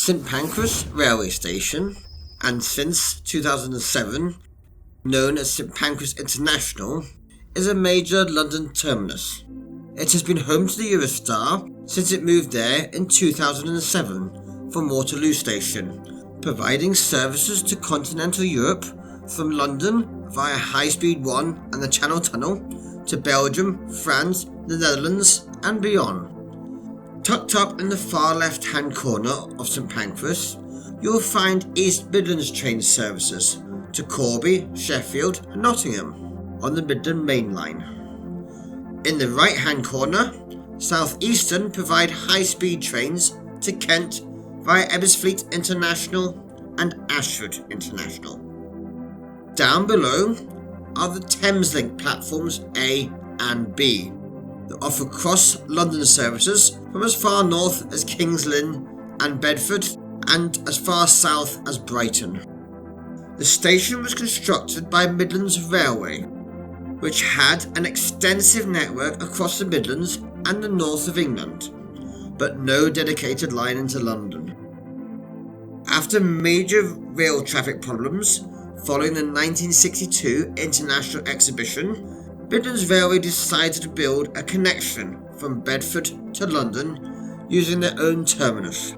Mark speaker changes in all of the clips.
Speaker 1: St Pancras Railway Station, and since 2007 known as St Pancras International, is a major London terminus. It has been home to the Eurostar since it moved there in 2007 from Waterloo Station, providing services to continental Europe from London via High Speed 1 and the Channel Tunnel to Belgium, France, the Netherlands and beyond. Tucked up in the far left-hand corner of St Pancras, you will find East Midlands Trains services to Corby, Sheffield and Nottingham on the Midland Main Line. In the right-hand corner, Southeastern provide high-speed trains to Kent via Ebbsfleet International and Ashford International. Down below are the Thameslink platforms A and B that offer cross-London services from as far north as Kings Lynn and Bedford and as far south as Brighton. The station was constructed by Midland Railway, which had an extensive network across the Midlands and the north of England, but no dedicated line into London. After major rail traffic problems following the 1962 International Exhibition, Midlands Railway decided to build a connection from Bedford to London using their own terminus.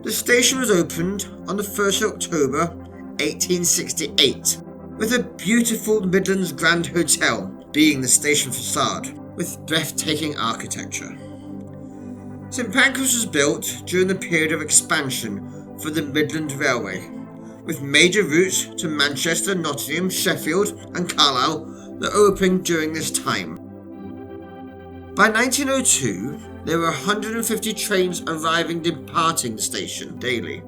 Speaker 1: The station was opened on the 1st of October 1868, with a beautiful Midlands Grand Hotel being the station facade, with breathtaking architecture. St Pancras was built during the period of expansion for the Midland Railway, with major routes to Manchester, Nottingham, Sheffield and Carlisle that opened during this time. By 1902, there were 150 trains arriving and departing the station daily.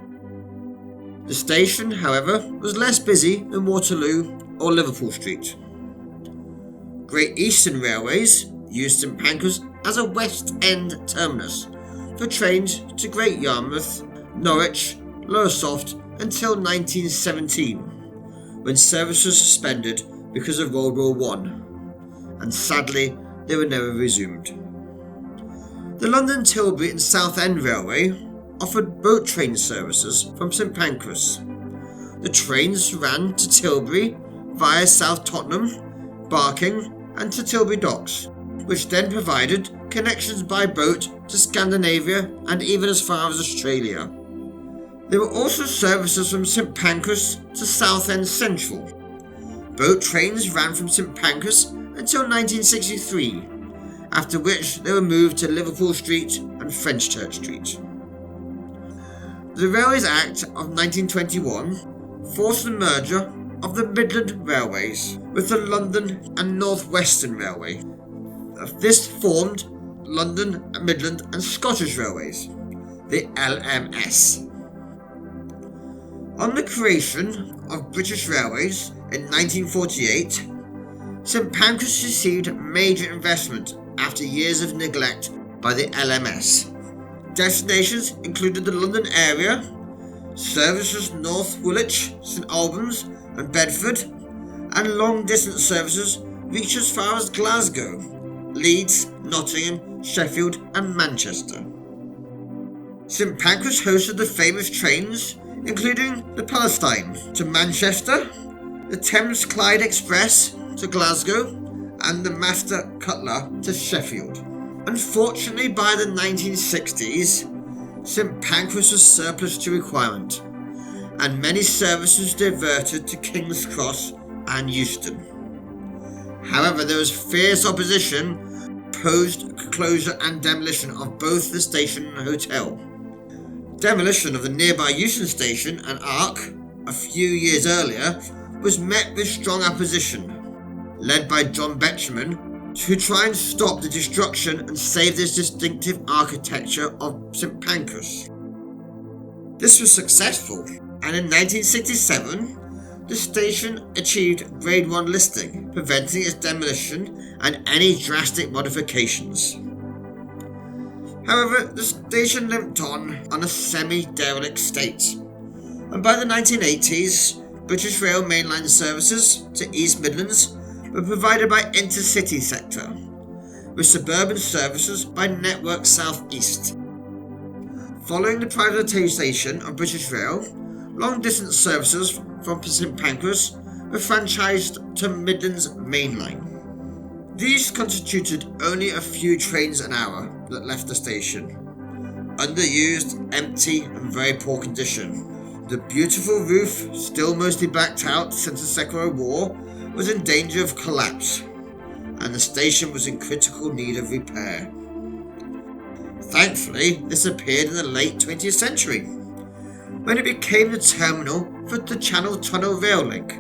Speaker 1: The station, however, was less busy than Waterloo or Liverpool Street. Great Eastern Railways used St Pancras as a West End terminus for trains to Great Yarmouth, Norwich, Lowestoft until 1917, when service was suspended because of World War I, and sadly they were never resumed. The London Tilbury and Southend Railway offered boat train services from St Pancras. The trains ran to Tilbury via South Tottenham, Barking and to Tilbury Docks, which then provided connections by boat to Scandinavia and even as far as Australia. There were also services from St Pancras to Southend Central. Boat trains ran from St Pancras until 1963, after which they were moved to Liverpool Street and Fenchurch Street. The Railways Act of 1921 forced the merger of the Midland Railways with the London and North Western Railway. This formed London, Midland and Scottish Railways, the LMS. On the creation of British Railways in 1948, St Pancras received major investment after years of neglect by the LMS. Destinations included the London area, services North Woolwich, St Albans and Bedford, and long-distance services reached as far as Glasgow, Leeds, Nottingham, Sheffield and Manchester. St Pancras hosted the famous trains including the Palestine to Manchester, the Thames Clyde Express to Glasgow and the Master Cutler to Sheffield. Unfortunately, by the 1960s, St Pancras was surplus to requirement and many services diverted to King's Cross and Euston. However, there was fierce opposition post-closure and demolition of both the station and hotel. Demolition of the nearby Euston Station and Arc a few years earlier was met with strong opposition, led by John Betjeman, to try and stop the destruction and save this distinctive architecture of St Pancras. This was successful, and in 1967 the station achieved Grade 1 listing, preventing its demolition and any drastic modifications. However, the station limped on a semi-derelict state, and by the 1980s, British Rail mainline services to East Midlands were provided by Intercity sector, with suburban services by Network South East.
Speaker 2: Following the privatisation of British Rail, long-distance services from St Pancras were franchised to Midland's Main Line. These constituted only a few trains an hour that left the station. Underused, empty and very poor condition. The beautiful roof, still mostly blacked out since the Second World War, was in danger of collapse, and the station was in critical need of repair. Thankfully, this appeared in the late 20th century, when it became the terminal for the Channel Tunnel rail link,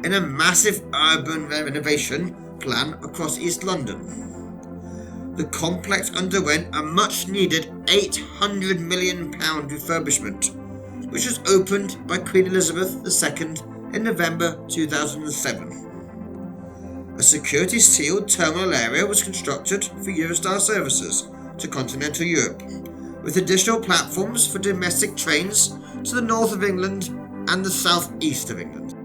Speaker 2: in a massive urban renovation plan across East London. The complex underwent a much-needed £800 million refurbishment, which was opened by Queen Elizabeth II in November 2007. A security-sealed terminal area was constructed for Eurostar services to continental Europe, with additional platforms for domestic trains to the north of England and the southeast of England.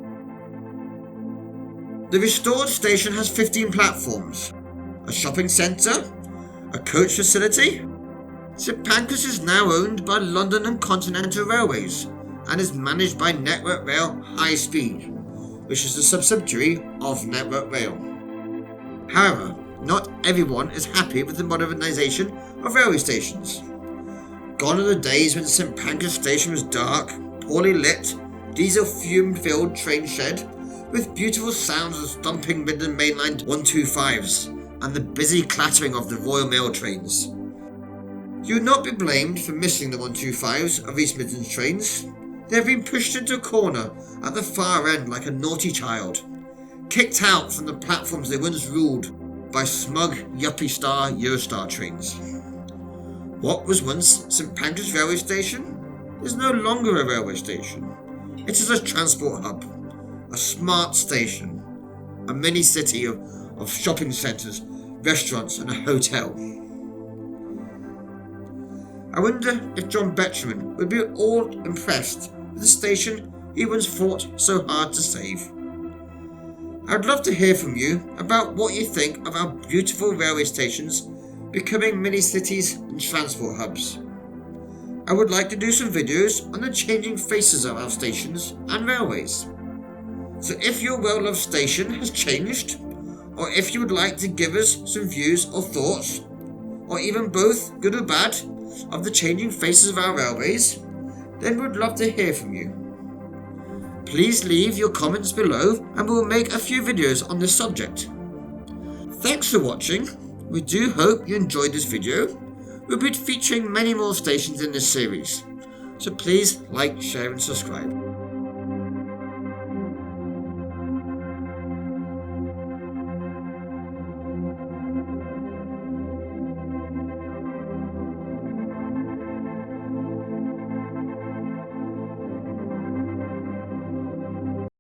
Speaker 2: The restored station has 15 platforms, a shopping centre, a coach facility. St Pancras is now owned by London and Continental Railways and is managed by Network Rail High Speed, which is a subsidiary of Network Rail. However, not everyone is happy with the modernisation of railway stations. Gone are the days when St Pancras Station was dark, poorly lit, diesel fume-filled train shed, with beautiful sounds of thumping Midland Main Line 125s and the busy clattering of the Royal Mail trains. You would not be blamed for missing the 125s of East Midlands Trains. They have been pushed into a corner at the far end like a naughty child, kicked out from the platforms they once ruled by smug yuppie star Eurostar trains. What was once St Pancras railway station is no longer a railway station. It is a transport hub, a smart station, a mini city of shopping centres, restaurants and a hotel. I wonder if John Betjeman would be all impressed with the station he once fought so hard to save. I'd love to hear from you about what you think of our beautiful railway stations becoming mini cities and transport hubs. I would like to do some videos on the changing faces of our stations and railways. So if your well-loved station has changed, or if you would like to give us some views or thoughts, or even both, good or bad, of the changing faces of our railways, then we'd love to hear from you. Please leave your comments below and we'll make a few videos on this subject. Thanks for watching. We do hope you enjoyed this video. We'll be featuring many more stations in this series, so please like, share and subscribe.